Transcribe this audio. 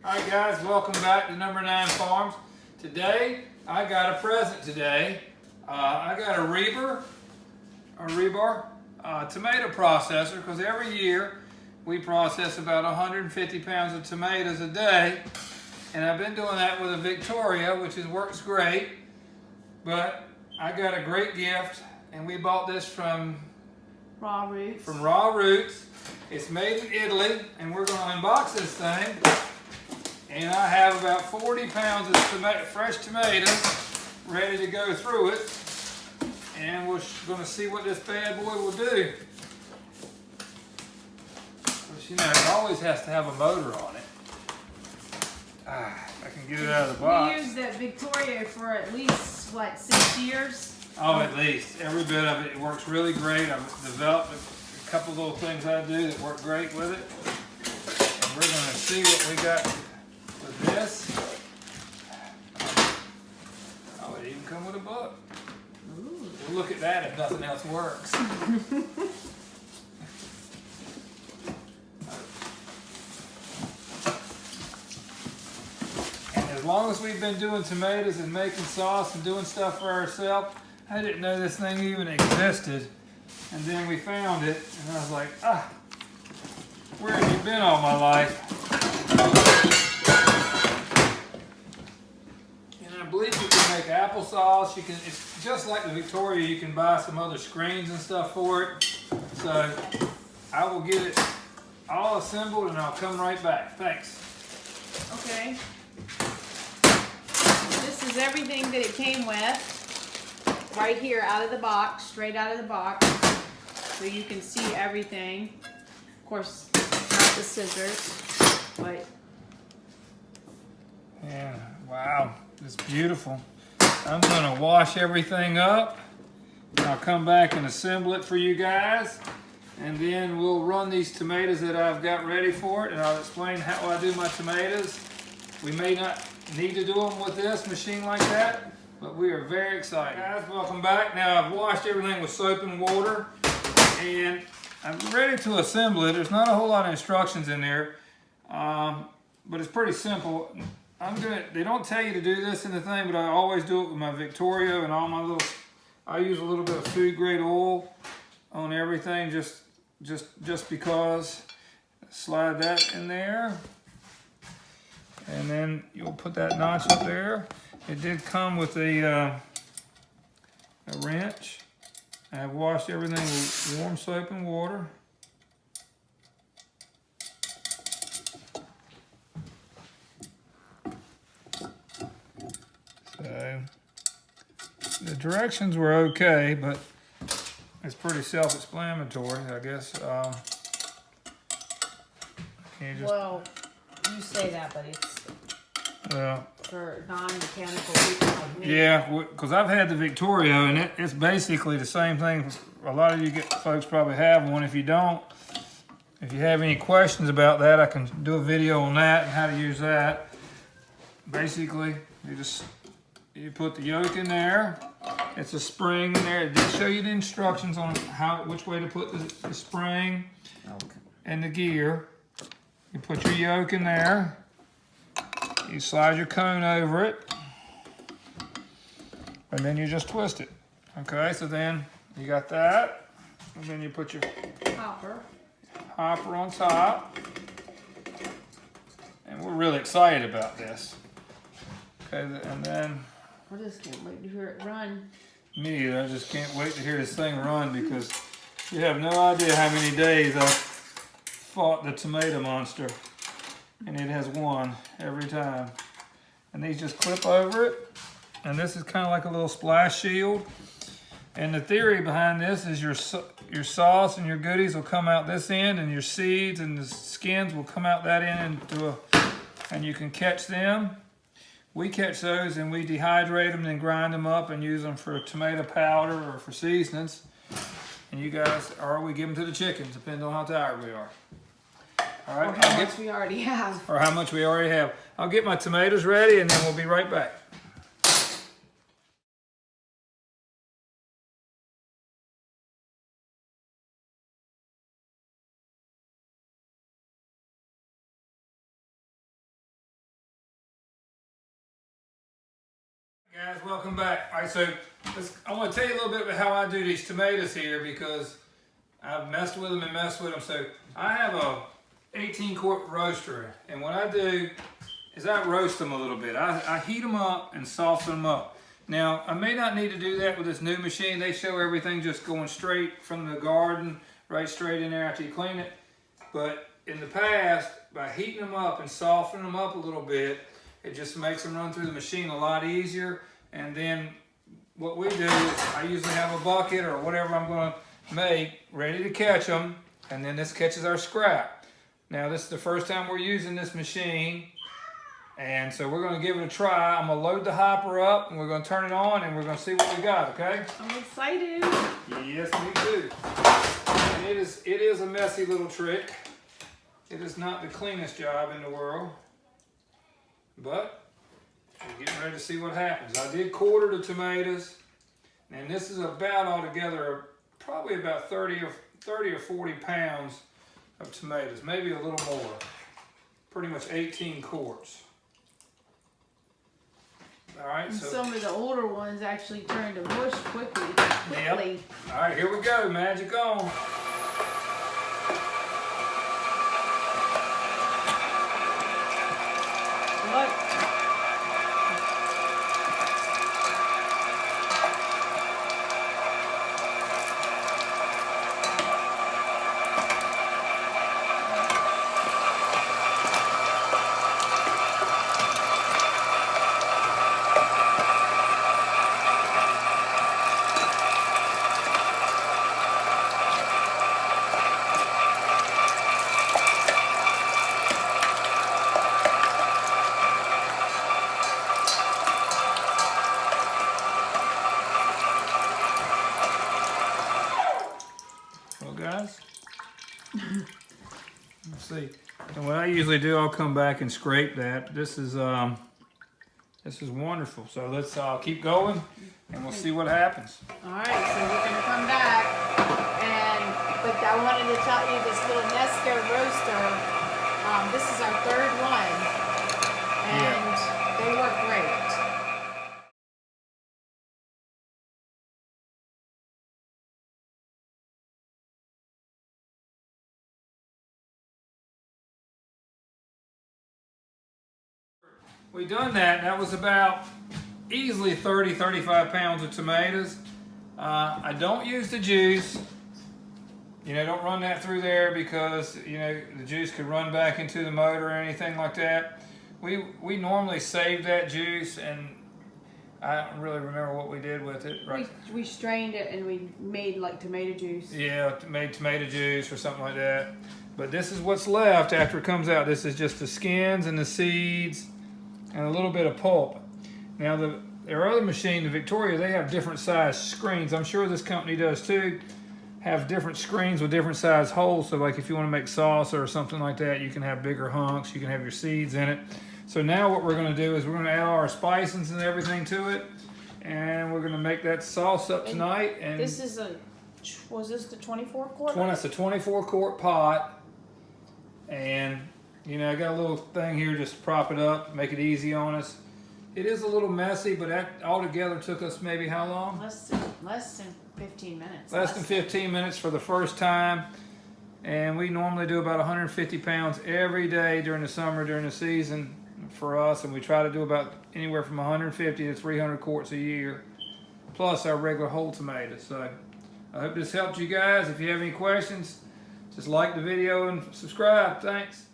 Alright guys, welcome back to Number 9 Farms. Today, I got a present today. I got a Reber tomato processor, because every year we process about 150 pounds of tomatoes a day. And I've been doing that with a Victorio, which works great. But I got a great gift, and we bought this from Raw Rutes. From Raw Rutes. It's made in Italy, and we're going to unbox this thing. And I have about 40 pounds of fresh tomatoes ready to go through it. And we're going to see what this bad boy will do. Because, you know, it always has to have a motor on it. I can get it out of the box. We used that Victorio for at least, what, 6 years? Oh, at least. Every bit of it. It works really great. I've developed a couple little things I do that work great with it. And we're going to see what we got with this. Oh, it even come with a book. Ooh. We'll look at that if nothing else works. And as long as we've been doing tomatoes and making sauce and doing stuff for ourselves, I didn't know this thing even existed. And then we found it, and I was like, where have you been all my life? And I believe you can make applesauce. It's just like the Victoria, you can buy some other screens and stuff for it. So I will get it all assembled and I'll come right back. Thanks. Okay. This is everything that it came with. Right here, out of the box, straight out of the box. So you can see everything. Of course, not the scissors, but... Yeah, wow, it's beautiful. I'm gonna wash everything up, and I'll come back and assemble it for you guys, and then we'll run these tomatoes that I've got ready for it, and I'll explain how I do my tomatoes. We may not need to do them with this machine like that, but we are very excited. Guys, welcome back. Now I've washed everything with soap and water, and I'm ready to assemble it. There's not a whole lot of instructions in there, but it's pretty simple. They don't tell you to do this in the thing, but I always do it with my Victorio and all my little, I use a little bit of food grade oil on everything just because. Slide that in there. And then you'll put that notch up there. It did come with a wrench. I've washed everything with warm soap and water. So the directions were okay, but it's pretty self-explanatory, I guess. Well, you say that, but it's for non-mechanical people like me. Yeah, because I've had the Victorio, and it's basically the same thing. A lot of you folks probably have one. If you don't, if you have any questions about that, I can do a video on that and how to use that. Basically, you put the yolk in there. It's a spring in there. It did show you the instructions on which way to put the spring and the gear. You put your yolk in there. You slide your cone over it, and then you just twist it. Okay, so then you got that, and then you put your hopper on top, and we're really excited about this. Okay, and then I just can't wait to hear it run. Me either. I just can't wait to hear this thing run, because you have no idea how many days I've fought the tomato monster. And it has won every time. And these just clip over it. And this is kind of like a little splash shield. And the theory behind this is your sauce and your goodies will come out this end, and your seeds and the skins will come out that end and you can catch them. We catch those and we dehydrate them and grind them up and use them for tomato powder or for seasonings. And you guys, or we give them to the chickens, depending on how tired we are. All right, or how much we already have. Or how much we already have. I'll get my tomatoes ready, and then we'll be right back. Guys, welcome back. All right, so I want to tell you a little bit about how I do these tomatoes here because I've messed with them and messed with them. So I have a 18-quart roaster, and what I do is I roast them a little bit. I heat them up and soften them up. Now, I may not need to do that with this new machine. They show everything just going straight from the garden, right straight in there after you clean it. But in the past, by heating them up and softening them up a little bit, it just makes them run through the machine a lot easier. And then what we do is I usually have a bucket or whatever I'm going to make ready to catch them. And then this catches our scrap. Now this is the first time we're using this machine. And so we're going to give it a try. I'm going to load the hopper up and we're going to turn it on and we're going to see what we got, okay? I'm excited. Yes, me too. And it is a messy little trick. It is not the cleanest job in the world. But we're getting ready to see what happens. I did quarter the tomatoes, and this is about altogether probably about 30 or 40 pounds of tomatoes, maybe a little more. Pretty much 18 quarts. All right, And so some of the older ones actually turn to mush quickly. Yep. All right, here we go. Magic on. What? Guys, let's see. And what I usually do, I'll come back and scrape that. This is wonderful. So let's keep going, and we'll see what happens. All right, so we're gonna come back, but I wanted to tell you this little Nesco roaster. This is our third one, and they work great. We done that. That was about easily 30, 35 pounds of tomatoes. I don't use the juice. You know, don't run that through there because, you know, the juice could run back into the motor or anything like that. We normally save that juice, and I don't really remember what we did with it. Right? We strained it and we made like tomato juice. Yeah, made tomato juice or something like that. But this is what's left after it comes out. This is just the skins and the seeds and a little bit of pulp. Now their other machine, the Victorio, they have different size screens. I'm sure this company does too. Have different screens with different size holes. So like if you want to make salsa or something like that, you can have bigger hunks. You can have your seeds in it. So now what we're going to do is we're going to add all our spices and everything to it, and we're going to make that sauce up tonight. And this is was this the 24 quart? It's a 24 quart pot, and you know, I got a little thing here just to prop it up, make it easy on us. It is a little messy, but that altogether took us maybe how long? Less than 15 minutes. Less than 15 minutes for the first time. And we normally do about 150 pounds every day during the summer, during the season for us. And we try to do about anywhere from 150 to 300 quarts a year, plus our regular whole tomatoes. So I hope this helped you guys. If you have any questions, just like the video and subscribe. Thanks.